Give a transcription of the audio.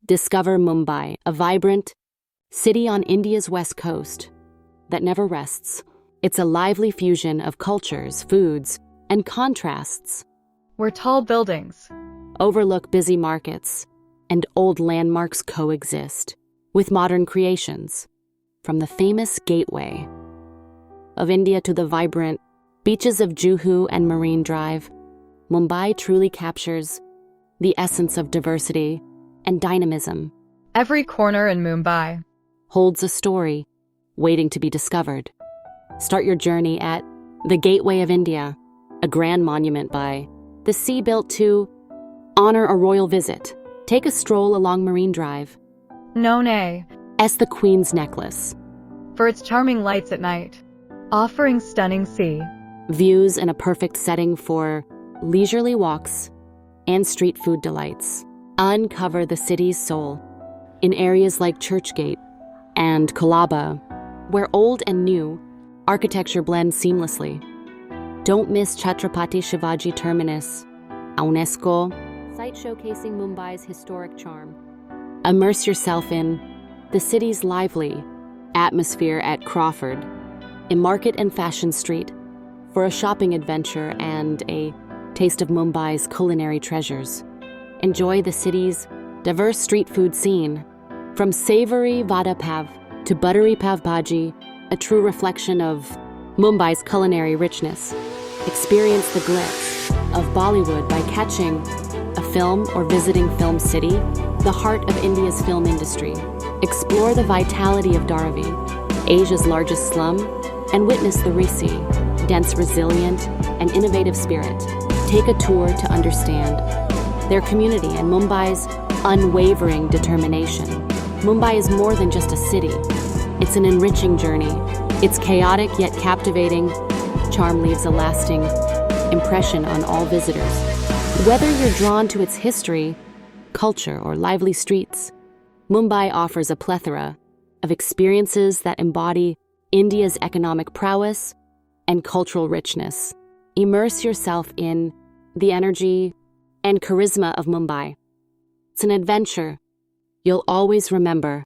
Discover Mumbai, a vibrant city on India's west coast that never rests. It's a lively fusion of cultures, foods, and contrasts. Where tall buildings Overlook busy markets, and old landmarks coexist with modern creations. From the famous Gateway of India to the vibrant beaches of Juhu and Marine Drive, Mumbai truly captures the essence of diversity and dynamism. Every corner in Mumbai Holds a story waiting to be discovered. Start your journey at the Gateway of India, a grand monument by the sea built to honor a royal visit. Take a stroll along Marine Drive known as the Queen's Necklace. for its charming lights at night, offering stunning sea Views in a perfect setting for leisurely walks and street food delights. Uncover the city's soul in areas like Churchgate and Colaba, where old and new architecture blend seamlessly. Don't miss Chhatrapati Shivaji Terminus, a UNESCO site showcasing Mumbai's historic charm. Immerse yourself in the city's lively atmosphere at Crawford, a market and fashion street, for a shopping adventure and a taste of Mumbai's culinary treasures. Enjoy the city's diverse street food scene, from savory vada pav to buttery pav bhaji, a true reflection of Mumbai's culinary richness. Experience the glitz of Bollywood by catching a film or visiting Film City, the heart of India's film industry. Explore the vitality of Dharavi, Asia's largest slum, and witness the Risi, dense, resilient, and innovative spirit. Take a tour to understand their community and Mumbai's unwavering determination. Mumbai is more than just a city. It's an enriching journey. Its chaotic yet captivating charm leaves a lasting impression on all visitors. Whether you're drawn to its history, culture, or lively streets, Mumbai offers a plethora of experiences that embody India's economic prowess and cultural richness. Immerse yourself in the energy and charisma of Mumbai. It's an adventure you'll always remember.